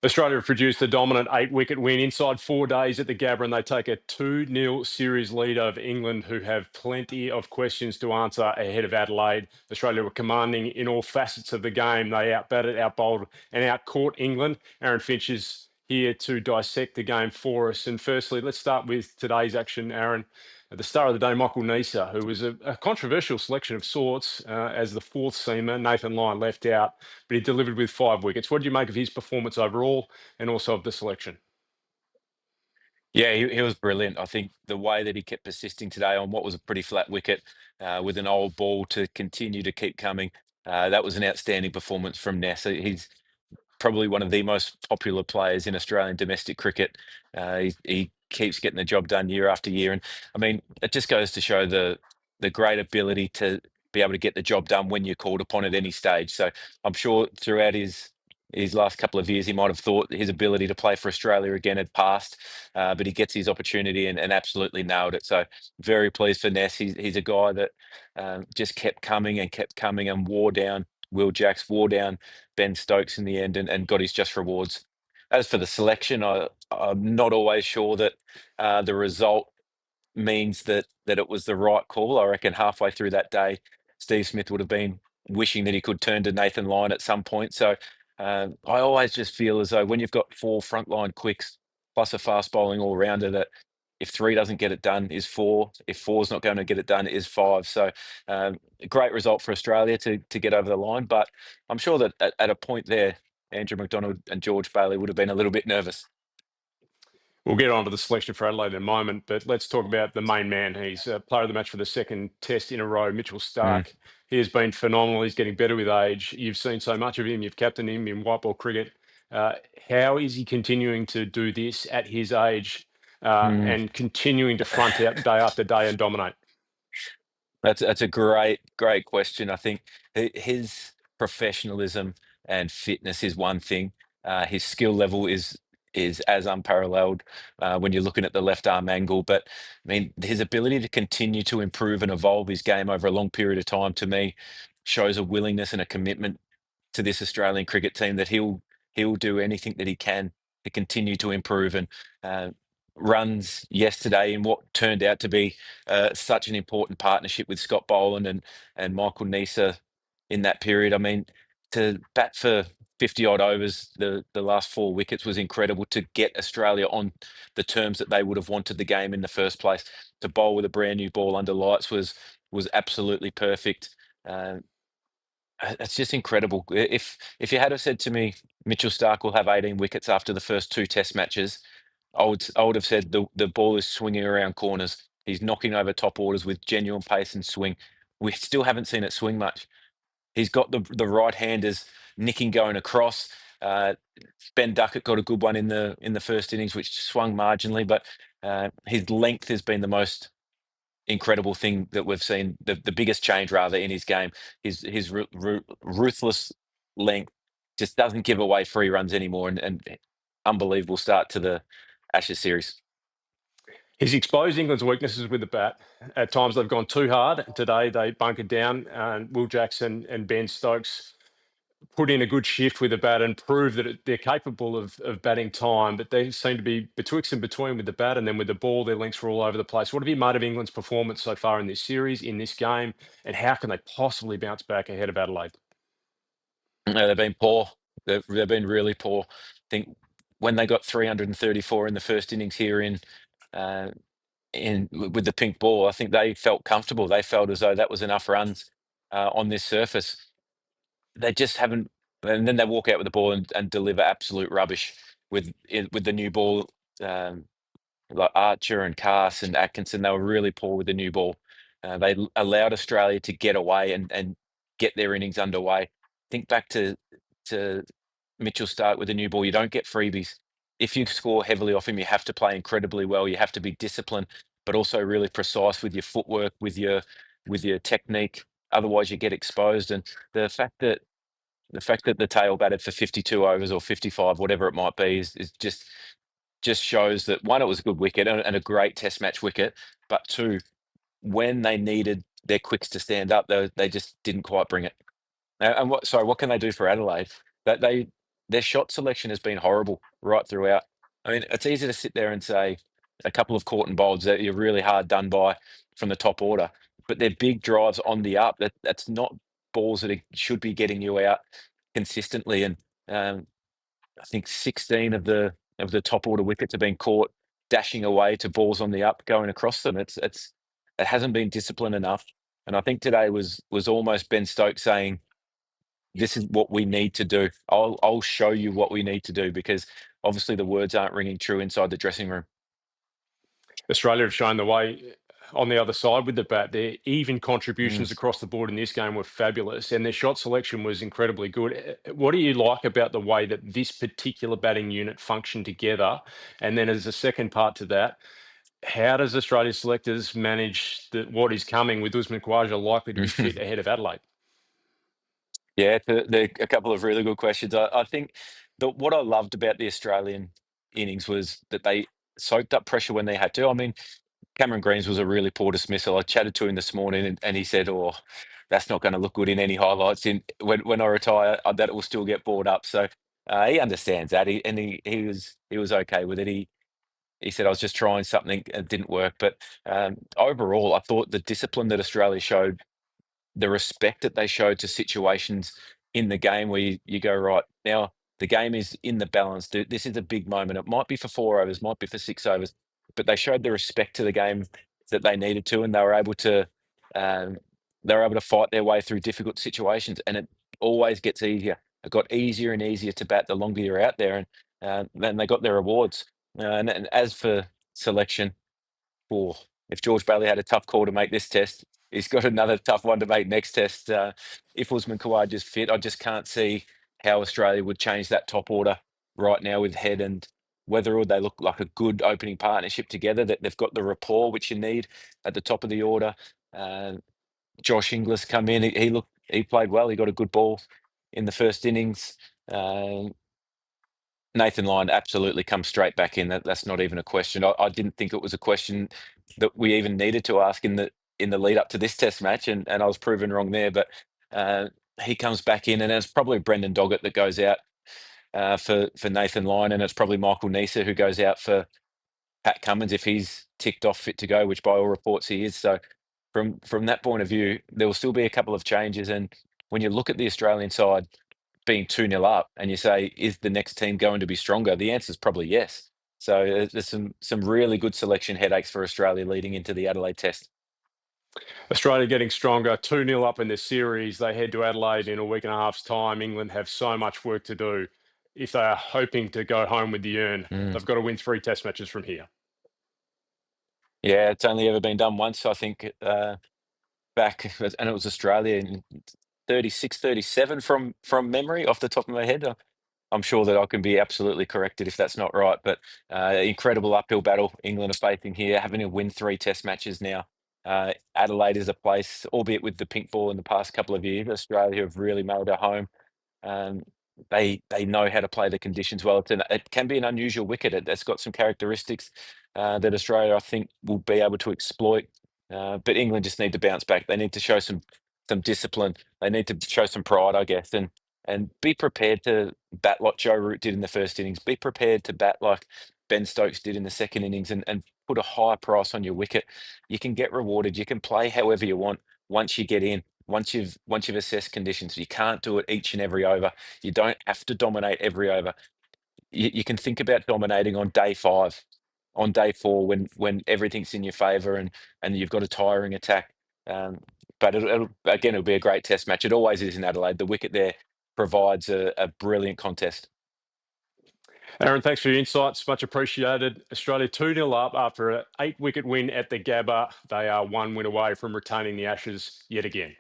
Australia have produced a dominant 8-wicket win inside 4 days at the Gabba, and they take a 2-0 series lead over England, who have plenty of questions to answer ahead of Adelaide. Australia were commanding in all facets of the game. They outbatted, outbowled, and outcaught England. Aaron Finch is here to dissect the game for us. And firstly, let's start with today's action, Aaron. At the start of the day, Michael Neser, who was a controversial selection of sorts as the fourth seamer, Nathan Lyon left out, but he delivered with 5 wickets. What did you make of his performance overall and also of the selection? Yeah, he was brilliant. I think the way that he kept persisting today on what was a pretty flat wicket with an old ball to continue to keep coming, that was an outstanding performance from Neser. He's probably one of the most popular players in Australian domestic cricket. He keeps getting the job done year after year, and I mean, it just goes to show the great ability to be able to get the job done when you're called upon at any stage. So I'm sure throughout his last couple of years, he might have thought his ability to play for Australia again had passed, but he gets his opportunity and absolutely nailed it. So very pleased for Ness. He's a guy that just kept coming and wore down Will Jacks, wore down Ben Stokes in the end, and got his just rewards. As for the selection, I'm not always sure that the result means that it was the right call. I reckon halfway through that day, Steve Smith would have been wishing that he could turn to Nathan Lyon at some point. So I always just feel as though when you've got four frontline quicks plus a fast bowling all rounder, that if three doesn't get it done is four. If four's not going to get it done is five. So a great result for Australia to get over the line. But I'm sure that at a point there, Andrew McDonald and George Bailey would have been a little bit nervous. We'll get on to the selection for Adelaide in a moment, but let's talk about the main man. He's player of the match for the second test in a row, Mitchell Mm. Starc. He has been phenomenal. He's getting better with age. You've seen so much of him. You've captained him in white ball cricket. How is he continuing to do this at his age Mm. and continuing to front out day after day and dominate? That's a great question. I think his professionalism and fitness is one thing. His skill level is as unparalleled when you're looking at the left arm angle. But I mean, his ability to continue to improve and evolve his game over a long period of time, to me, shows a willingness and a commitment to this Australian cricket team that he'll do anything that he can to continue to improve. And uh, runs yesterday in what turned out to be such an important partnership with Scott Boland and Michael Neser in that period. I mean, to bat for 50 odd overs, the last 4 wickets was incredible to get Australia on the terms that they would have wanted the game in the first place. To bowl with a brand new ball under lights was absolutely perfect. Uh, it's just incredible. If you had have said to me, Mitchell Starc will have 18 wickets after the first two Test matches, I would have said the ball is swinging around corners. He's knocking over top orders with genuine pace and swing. We still haven't seen it swing much. He's got the right handers nicking going across. Uh, Ben Duckett got a good one in the first innings, which swung marginally, but his length has been the most incredible thing that we've seen. The biggest change rather in his game. His ruthless length just doesn't give away free runs anymore, and unbelievable start to the Ashes series. He's exposed England's weaknesses with the bat. At times they've gone too hard. Today they bunkered down, and Will Jackson and Ben Stokes put in a good shift with the bat and prove that they're capable of batting time, but they seem to be betwixt and between with the bat, and then with the ball, their links were all over the place. What have you made of England's performance so far in this series, in this game, and how can they possibly bounce back ahead of Adelaide? No, they've been poor. They've been really poor. I think when they got 334 in the first innings here uh, with the pink ball, I think they felt comfortable. They felt as though that was enough runs on this surface. They just haven't, and then they walk out with the ball and deliver absolute rubbish with the new ball. Um, like Archer and Cass and Atkinson, they were really poor with the new ball. They allowed Australia to get away and get their innings underway. Think back to Mitchell Starc with the new ball. You don't get freebies. If you score heavily off him, you have to play incredibly well. You have to be disciplined, but also really precise with your footwork, with your technique. Otherwise, you get exposed. And the fact that the fact that the tail batted for 52 overs or 55, whatever it might be, is just shows that one, it was a good wicket and a great Test match wicket, but two, when they needed their quicks to stand up, they just didn't quite bring it. And what? Sorry, what can they do for Adelaide? That their shot selection has been horrible right throughout. I mean, it's easy to sit there and say a couple of caught and bowls that you're really hard done by from the top order, but they're big drives on the up. That's not balls that should be getting you out consistently. And um, I think 16 of the top order wickets have been caught dashing away to balls on the up, going across them. It hasn't been disciplined enough. And I think today was almost Ben Stokes saying, "This is what we need to do. I'll show you what we need to do," because obviously the words aren't ringing true inside the dressing room. Australia have shown the way on the other side with the bat. Their even Mm. contributions across the board in this game were fabulous, and their shot selection was incredibly good. What do you like about the way that this particular batting unit functioned together? And then, as a second part to that, how does Australia's selectors manage what is coming with Usman Khawaja likely to be fit ahead of Adelaide? Yeah, they're a couple of really good questions. I think what I loved about the Australian innings was that they soaked up pressure when they had to. I mean, Cameron Green's was a really poor dismissal. I chatted to him this morning, and he said, "Oh, that's not going to look good in any highlights. In when I retire, that it will still get brought up." So he understands that, he was okay with it. He said, "I was just trying something, it didn't work." But overall, I thought the discipline that Australia showed, the respect that they showed to situations in the game where you go, right, now the game is in the balance. This is a big moment. It might be for 4 overs, might be for 6 overs, but they showed the respect to the game that they needed to, and um, they were able to fight their way through difficult situations. And it always gets easier. It got easier and easier to bat the longer you're out there, and then they got their rewards. And as for selection, oh, if George Bailey had a tough call to make this test, he's got another tough one to make next test. If Usman Khawaja's fit, I just can't see how Australia would change that top order right now with Head and Weatherall. They look like a good opening partnership together. That they've got the rapport which you need at the top of the order. Uh, Josh Inglis come in. He played well. He got a good ball in the first innings. Uh, Nathan Lyon absolutely comes straight back in. That's not even a question. I didn't think it was a question that we even needed to ask in the lead up to this Test match, and I was proven wrong there. But uh, he comes back in, and it's probably Brendan Doggett that goes out for Nathan Lyon, and it's probably Michael Neser who goes out for Pat Cummins if he's ticked off fit to go, which by all reports he is. So from that point of view, there will still be a couple of changes. And when you look at the Australian side being 2-0 up and you say, is the next team going to be stronger? The answer is probably yes. So there's some really good selection headaches for Australia leading into the Adelaide Test. Australia getting stronger, 2-0 up in this series. They head to Adelaide in a week and a half's time. England have so much work to do. If they are hoping to go home with the urn, Mm. they've got to win 3 Test matches from here. Yeah, it's only ever been done once, I think, back, and it was Australia in 36, 37 from memory off the top of my head. I'm sure that I can be absolutely corrected if that's not right, but incredible uphill battle England are facing here, having to win 3 Test matches now. Adelaide is a place, albeit with the pink ball in the past couple of years, Australia have really made it home. Um, they know how to play the conditions well. It can be an unusual wicket. It's got some characteristics that Australia, I think, will be able to exploit. But England just need to bounce back. They need to show some discipline. They need to show some pride, I guess, and be prepared to bat like Joe Root did in the first innings. Be prepared to bat like Ben Stokes did in the second innings, and put a high price on your wicket. You can get rewarded. You can play however you want once you get in. Once you've assessed conditions, you can't do it each and every over. You don't have to dominate every over. You can think about dominating on day 5, on day 4 when everything's in your favour and you've got a tiring attack. Um, but it'll be a great Test match. It always is in Adelaide. The wicket there provides a brilliant contest. Aaron, thanks for your insights. Much appreciated. Australia 2-0 up after an 8-wicket win at the Gabba. They are 1 win away from retaining the Ashes yet again.